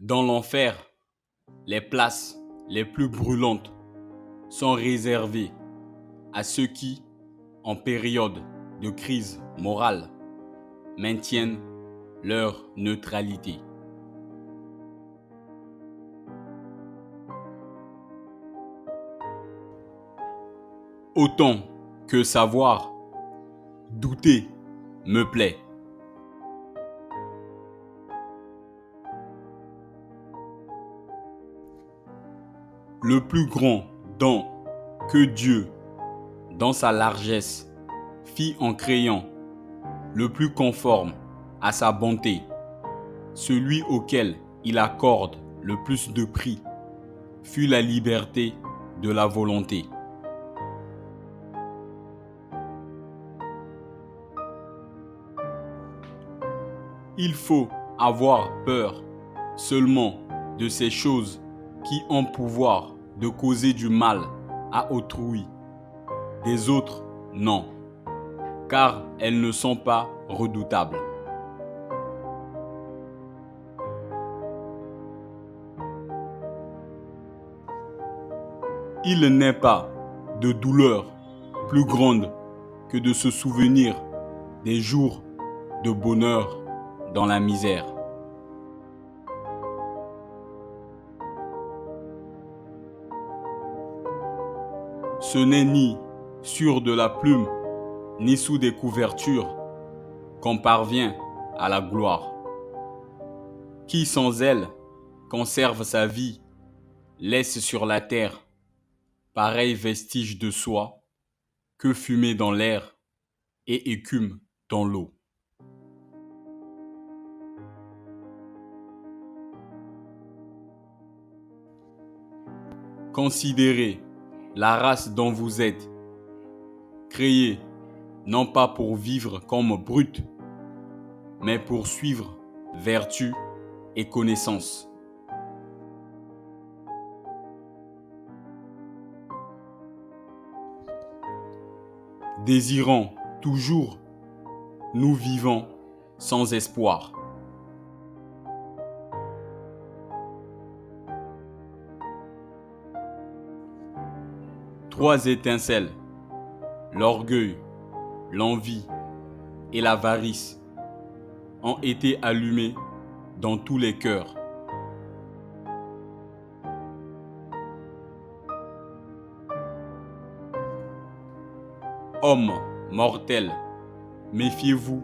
Dans l'enfer, les places les plus brûlantes sont réservées à ceux qui, en période de crise morale, maintiennent leur neutralité. Autant que savoir, douter me plaît. Le plus grand don que Dieu, dans sa largesse, fit en créant le plus conforme à sa bonté, celui auquel il accorde le plus de prix, fut la liberté de la volonté. Il faut avoir peur seulement de ces choses qui ont pouvoir de causer du mal à autrui. Des autres, non, car elles ne sont pas redoutables. Il n'est pas de douleur plus grande que de se souvenir des jours de bonheur dans la misère. Ce n'est ni sur de la plume, ni sous des couvertures qu'on parvient à la gloire. Qui sans elle conserve sa vie, laisse sur la terre pareil vestige de soi que fumée dans l'air et écume dans l'eau. Considérez la race dont vous êtes, créée non pas pour vivre comme brute, mais pour suivre vertu et connaissance. Désirant toujours, nous vivons sans espoir. Trois étincelles, l'orgueil, l'envie et l'avarice, ont été allumées dans tous les cœurs. Hommes mortels, méfiez-vous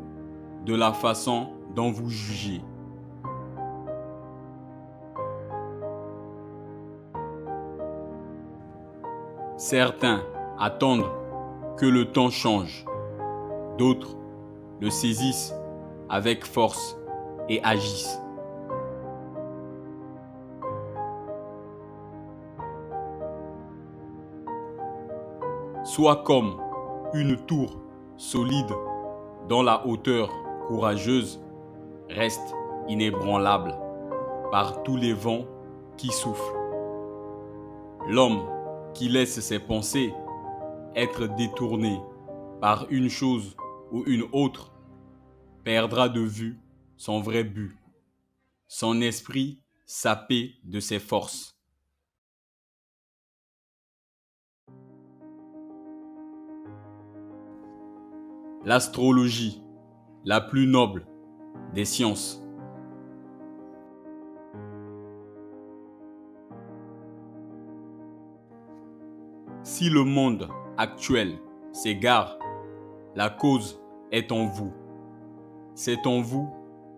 de la façon dont vous jugez. Certains attendent que le temps change, d'autres le saisissent avec force et agissent. Sois comme une tour solide dont la hauteur courageuse reste inébranlable par tous les vents qui soufflent. L'homme qui laisse ses pensées être détournées par une chose ou une autre perdra de vue son vrai but, son esprit sapé de ses forces. L'astrologie, la plus noble des sciences. Si le monde actuel s'égare, la cause est en vous. C'est en vous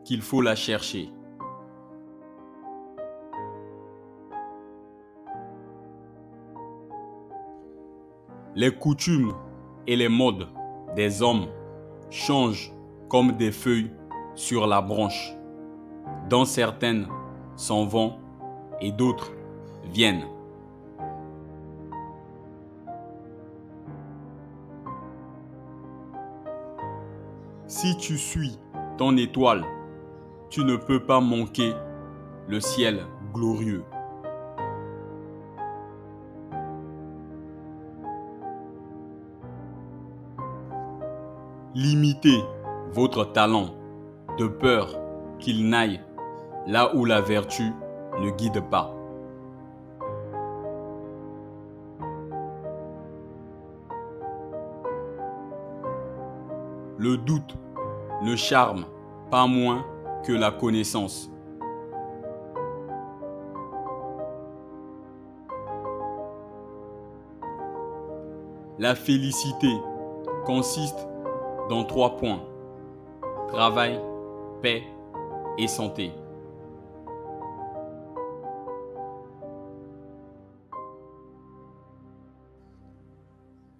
qu'il faut la chercher. Les coutumes et les modes des hommes changent comme des feuilles sur la branche, dont certaines s'en vont et d'autres viennent. Si tu suis ton étoile, tu ne peux pas manquer le ciel glorieux. Limitez votre talent de peur qu'il n'aille là où la vertu ne guide pas. Le doute ne charme pas moins que la connaissance. La félicité consiste dans 3 points: travail, paix et santé.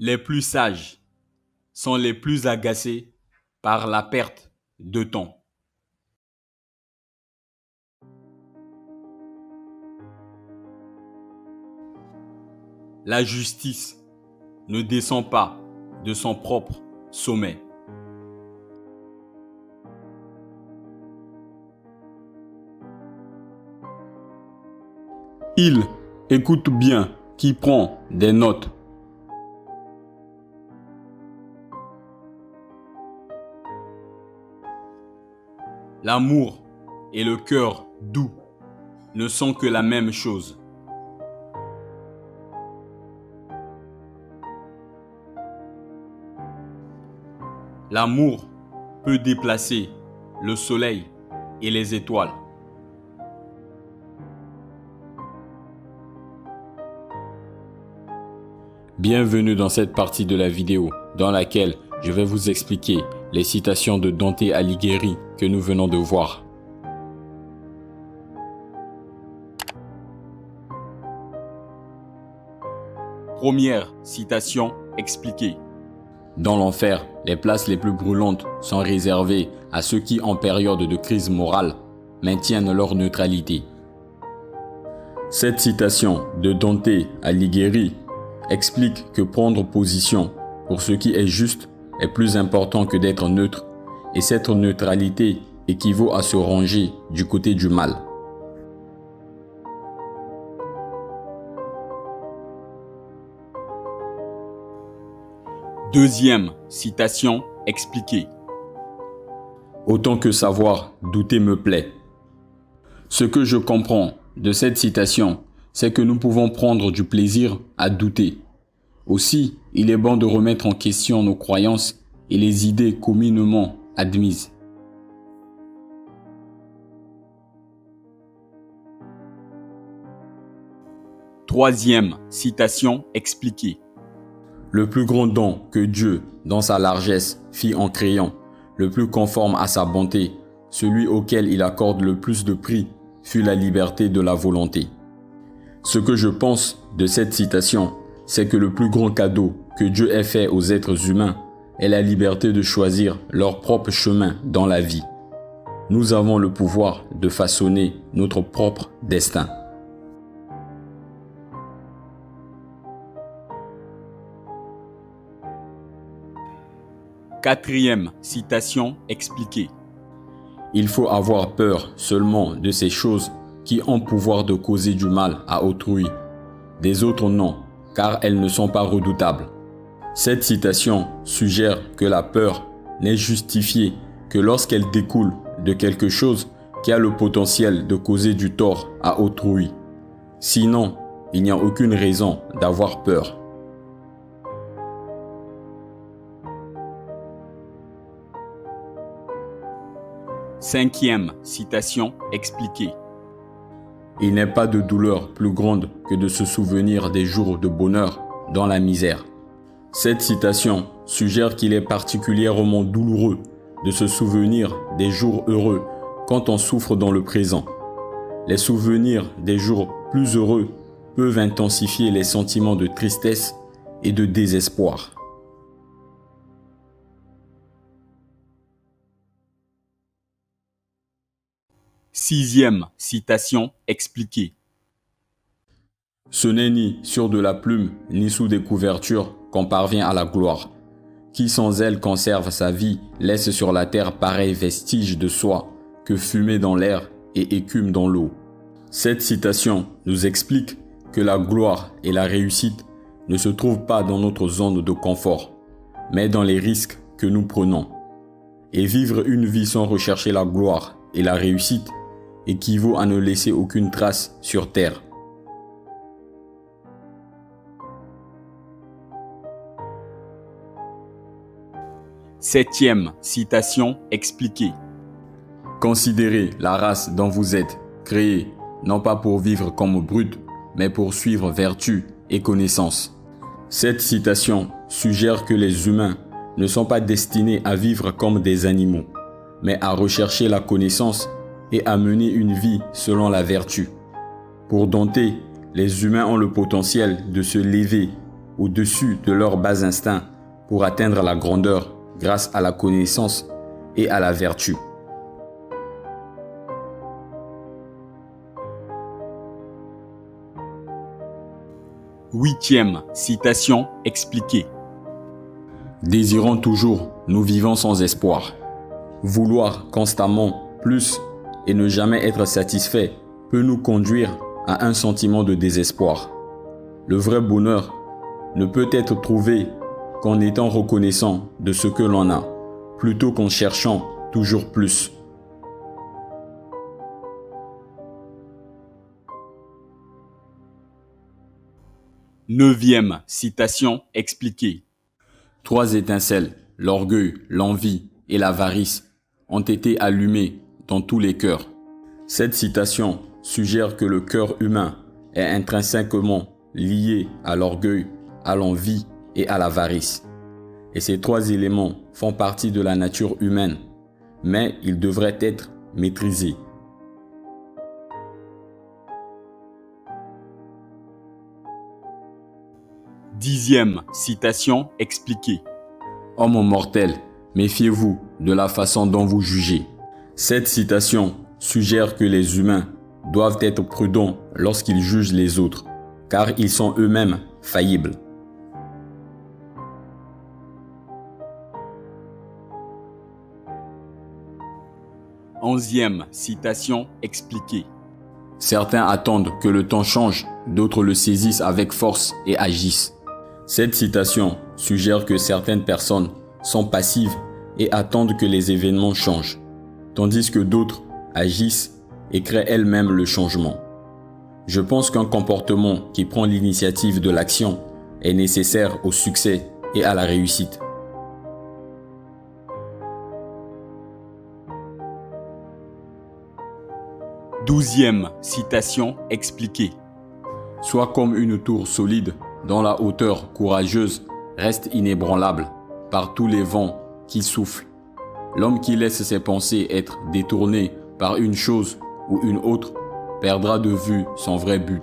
Les plus sages sont les plus agacés par la perte de temps. La justice ne descend pas de son propre sommet. Il écoute bien qui prend des notes. L'amour et le cœur doux ne sont que la même chose. L'amour peut déplacer le soleil et les étoiles. Bienvenue dans cette partie de la vidéo dans laquelle je vais vous expliquer les citations de Dante Alighieri que nous venons de voir. Première citation expliquée. Dans l'enfer, les places les plus brûlantes sont réservées à ceux qui, en période de crise morale, maintiennent leur neutralité. Cette citation de Dante Alighieri explique que prendre position pour ce qui est juste est plus important que d'être neutre, et cette neutralité équivaut à se ranger du côté du mal. Deuxième citation expliquée. Autant que savoir, douter me plaît. Ce que je comprends de cette citation, c'est que nous pouvons prendre du plaisir à douter. Aussi, il est bon de remettre en question nos croyances et les idées communément admises. Troisième citation expliquée. Le plus grand don que Dieu, dans sa largesse, fit en créant, le plus conforme à sa bonté, celui auquel il accorde le plus de prix, fut la liberté de la volonté. Ce que je pense de cette citation, c'est que le plus grand cadeau que Dieu ait fait aux êtres humains est la liberté de choisir leur propre chemin dans la vie. Nous avons le pouvoir de façonner notre propre destin. Quatrième citation expliquée. Il faut avoir peur seulement de ces choses qui ont pouvoir de causer du mal à autrui. Des autres non, car elles ne sont pas redoutables. Cette citation suggère que la peur n'est justifiée que lorsqu'elle découle de quelque chose qui a le potentiel de causer du tort à autrui. Sinon, il n'y a aucune raison d'avoir peur. Cinquième citation expliquée. Il n'est pas de douleur plus grande que de se souvenir des jours de bonheur dans la misère. Cette citation suggère qu'il est particulièrement douloureux de se souvenir des jours heureux quand on souffre dans le présent. Les souvenirs des jours plus heureux peuvent intensifier les sentiments de tristesse et de désespoir. Sixième citation expliquée. Ce n'est ni sur de la plume, ni sous des couvertures qu'on parvient à la gloire. Qui sans elle conserve sa vie, laisse sur la terre pareil vestige de soi que fumée dans l'air et écume dans l'eau. Cette citation nous explique que la gloire et la réussite ne se trouvent pas dans notre zone de confort, mais dans les risques que nous prenons. Et vivre une vie sans rechercher la gloire et la réussite équivaut à ne laisser aucune trace sur terre. Septième citation expliquée. Considérez la race dont vous êtes créés, non pas pour vivre comme brutes, mais pour suivre vertu et connaissance. Cette citation suggère que les humains ne sont pas destinés à vivre comme des animaux, mais à rechercher la connaissance et à mener une vie selon la vertu. Pour Dante, les humains ont le potentiel de se lever au-dessus de leurs bas instincts pour atteindre la grandeur grâce à la connaissance et à la vertu. Huitième citation expliquée. Désirons toujours, nous vivons sans espoir. Vouloir constamment plus et ne jamais être satisfait peut nous conduire à un sentiment de désespoir. Le vrai bonheur ne peut être trouvé qu'en étant reconnaissant de ce que l'on a, plutôt qu'en cherchant toujours plus. Neuvième citation expliquée. Trois étincelles, l'orgueil, l'envie et l'avarice, ont été allumées dans tous les cœurs. Cette citation suggère que le cœur humain est intrinsèquement lié à l'orgueil, à l'envie et à l'avarice. Et ces trois éléments font partie de la nature humaine, mais ils devraient être maîtrisés. Dixième citation expliquée. Homme mortel, méfiez-vous de la façon dont vous jugez. Cette citation suggère que les humains doivent être prudents lorsqu'ils jugent les autres, car ils sont eux-mêmes faillibles. Onzième citation expliquée. Certains attendent que le temps change, d'autres le saisissent avec force et agissent. Cette citation suggère que certaines personnes sont passives et attendent que les événements changent, tandis que d'autres agissent et créent elles-mêmes le changement. Je pense qu'un comportement qui prend l'initiative de l'action est nécessaire au succès et à la réussite. Douzième citation expliquée. Sois comme une tour solide dont la hauteur courageuse reste inébranlable par tous les vents qui soufflent. L'homme qui laisse ses pensées être détournées par une chose ou une autre perdra de vue son vrai but,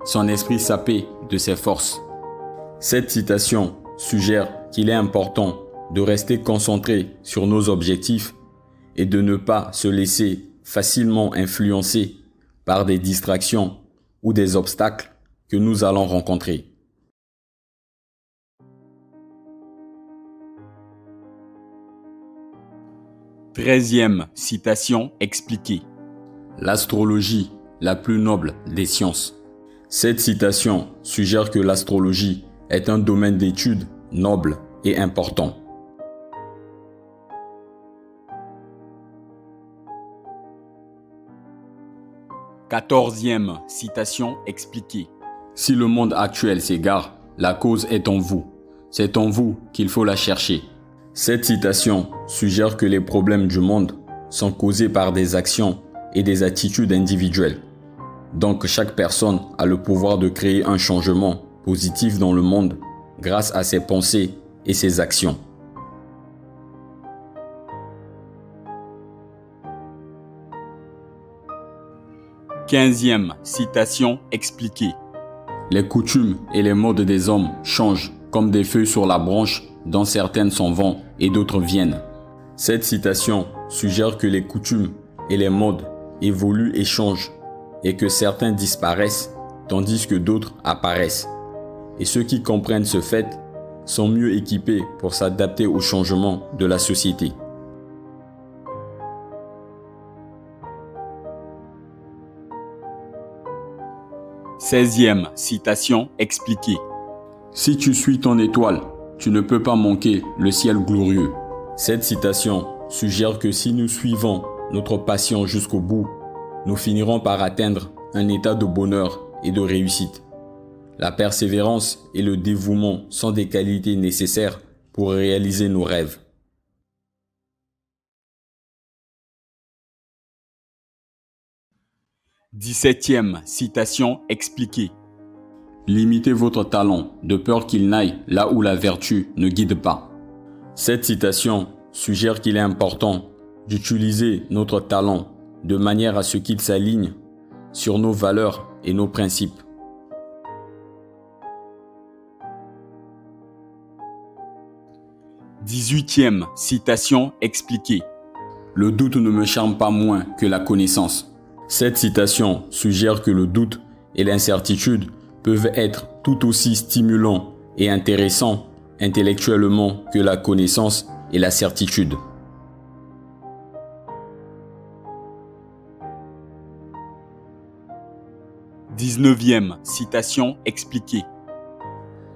son esprit sapé de ses forces. Cette citation suggère qu'il est important de rester concentré sur nos objectifs et de ne pas se laisser facilement influencer par des distractions ou des obstacles que nous allons rencontrer. Treizième citation expliquée. L'astrologie, la plus noble des sciences. Cette citation suggère que l'astrologie est un domaine d'étude noble et important. Quatorzième citation expliquée. Si le monde actuel s'égare, la cause est en vous. C'est en vous qu'il faut la chercher. Cette citation suggère que les problèmes du monde sont causés par des actions et des attitudes individuelles. Donc chaque personne a le pouvoir de créer un changement positif dans le monde grâce à ses pensées et ses actions. Quinzième citation expliquée. Les coutumes et les modes des hommes changent comme des feuilles sur la branche dont certaines s'en vont et d'autres viennent. Cette citation suggère que les coutumes et les modes évoluent et changent et que certains disparaissent tandis que d'autres apparaissent. Et ceux qui comprennent ce fait sont mieux équipés pour s'adapter aux changements de la société. Seizième citation expliquée. Si tu suis ton étoile, tu ne peux pas manquer le ciel glorieux. Cette citation suggère que si nous suivons notre passion jusqu'au bout, nous finirons par atteindre un état de bonheur et de réussite. La persévérance et le dévouement sont des qualités nécessaires pour réaliser nos rêves. 17e citation expliquée. Limitez votre talent de peur qu'il n'aille là où la vertu ne guide pas. Cette citation suggère qu'il est important d'utiliser notre talent de manière à ce qu'il s'aligne sur nos valeurs et nos principes. 18e citation expliquée. Le doute ne me charme pas moins que la connaissance. Cette citation suggère que le doute et l'incertitude peuvent être tout aussi stimulants et intéressants intellectuellement que la connaissance et la certitude. 19e citation expliquée.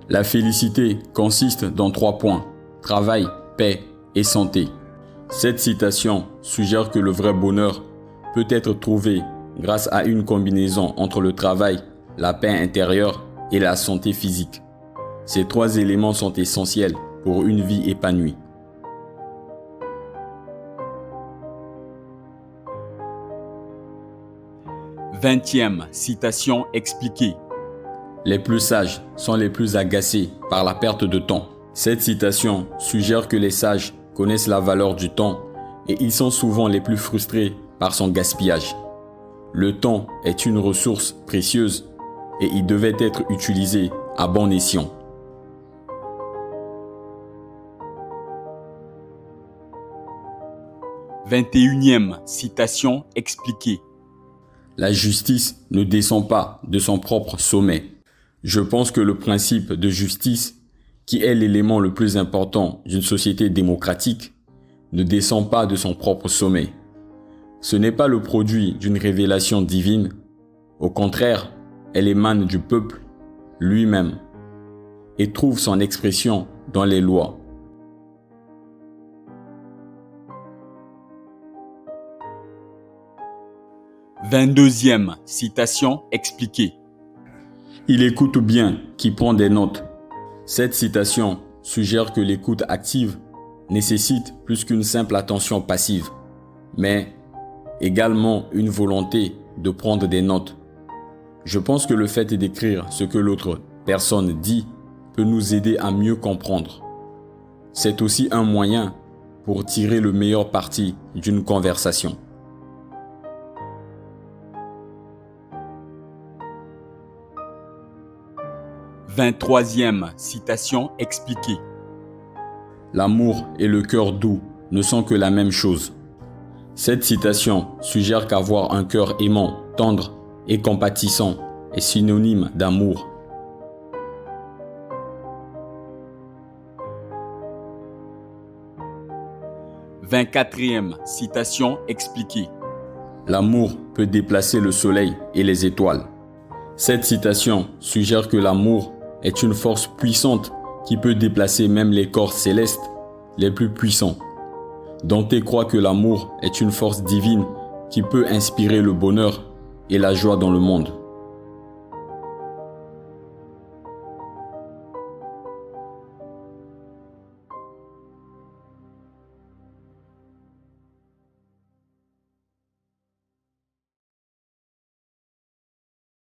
La félicité consiste dans 3 points: travail, paix et santé. Cette citation suggère que le vrai bonheur peut être trouvé grâce à une combinaison entre le travail, la paix intérieure et la santé physique. Ces 3 éléments sont essentiels pour une vie épanouie. 20e citation expliquée. Les plus sages sont les plus agacés par la perte de temps. Cette citation suggère que les sages connaissent la valeur du temps et ils sont souvent les plus frustrés par son gaspillage. Le temps est une ressource précieuse et il devait être utilisé à bon escient. 21e citation expliquée. La justice ne descend pas de son propre sommet. Je pense que le principe de justice, qui est l'élément le plus important d'une société démocratique, ne descend pas de son propre sommet. Ce n'est pas le produit d'une révélation divine. Au contraire, elle émane du peuple lui-même et trouve son expression dans les lois. 22e citation expliquée. Il écoute bien qui prend des notes. Cette citation suggère que l'écoute active nécessite plus qu'une simple attention passive, mais également une volonté de prendre des notes. Je pense que le fait d'écrire ce que l'autre personne dit peut nous aider à mieux comprendre. C'est aussi un moyen pour tirer le meilleur parti d'une conversation. 23e citation expliquée. L'amour et le cœur doux ne sont que la même chose. Cette citation suggère qu'avoir un cœur aimant, tendre et compatissant est synonyme d'amour. 24e citation expliquée. L'amour peut déplacer le soleil et les étoiles. Cette citation suggère que l'amour est une force puissante qui peut déplacer même les corps célestes les plus puissants. Dante croit que l'amour est une force divine qui peut inspirer le bonheur et la joie dans le monde.